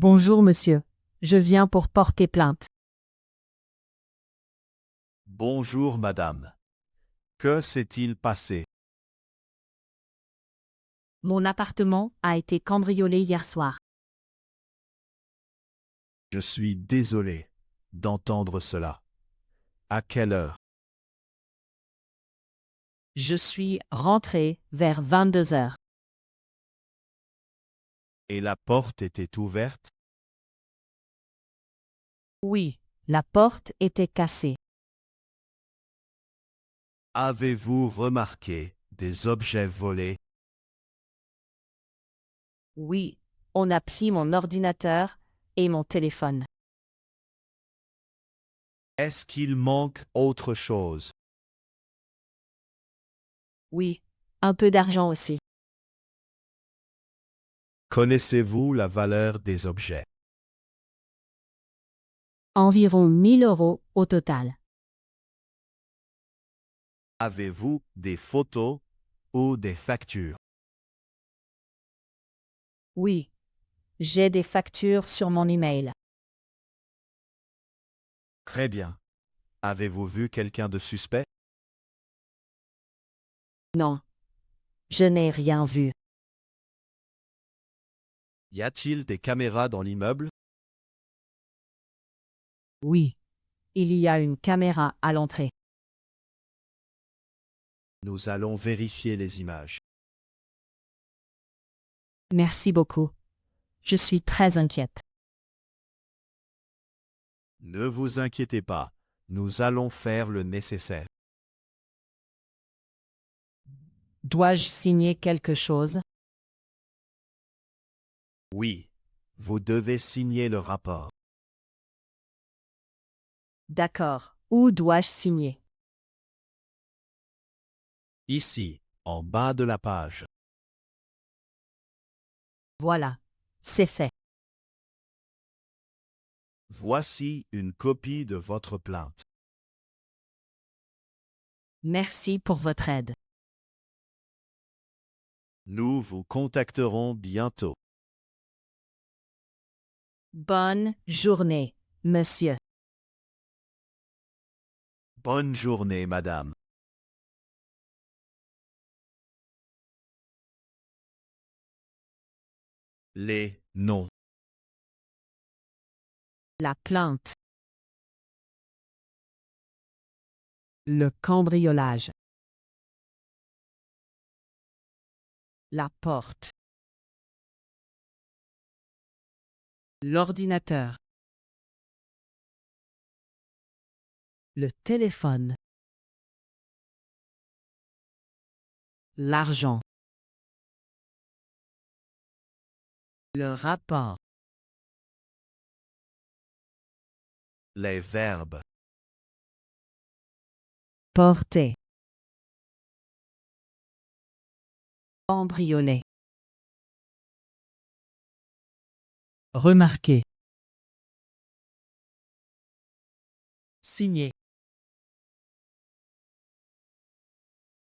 Bonjour monsieur. Je viens pour porter plainte. Bonjour madame. Que s'est-il passé? Mon appartement a été cambriolé hier soir. Je suis désolé d'entendre cela. À quelle heure? Je suis rentré vers 22 heures. Et la porte était ouverte? Oui, la porte était cassée. Avez-vous remarqué des objets volés? Oui, on a pris mon ordinateur et mon téléphone. Est-ce qu'il manque autre chose? Oui, un peu d'argent aussi. Connaissez-vous la valeur des objets? Environ 1000 euros au total. Avez-vous des photos ou des factures? Oui, j'ai des factures sur mon email. Très bien. Avez-vous vu quelqu'un de suspect? Non, je n'ai rien vu. Y a-t-il des caméras dans l'immeuble? Oui, il y a une caméra à l'entrée. Nous allons vérifier les images. Merci beaucoup. Je suis très inquiète. Ne vous inquiétez pas, nous allons faire le nécessaire. Dois-je signer quelque chose? Oui, vous devez signer le rapport. D'accord. Où dois-je signer? Ici, en bas de la page. Voilà. C'est fait. Voici une copie de votre plainte. Merci pour votre aide. Nous vous contacterons bientôt. Bonne journée, monsieur. Bonne journée, madame. Les noms. La plainte. Le cambriolage. La porte. L'ordinateur. Le téléphone. L'argent. Le rapport. Les verbes. Porter. Cambrioler. Remarquer. Signer.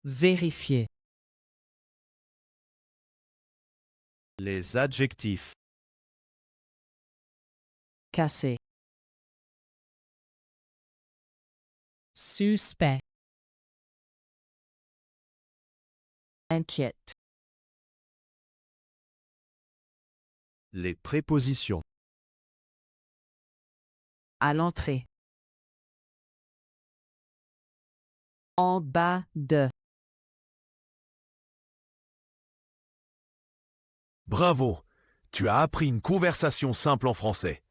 Vérifier. Les adjectifs. Casser. Suspect. Inquiète. Les prépositions. À l'entrée. En bas de. Bravo! Tu as appris une conversation simple en français.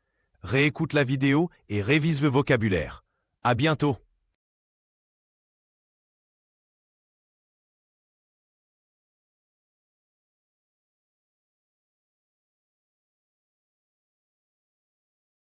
Réécoute la vidéo et révise le vocabulaire. À bientôt!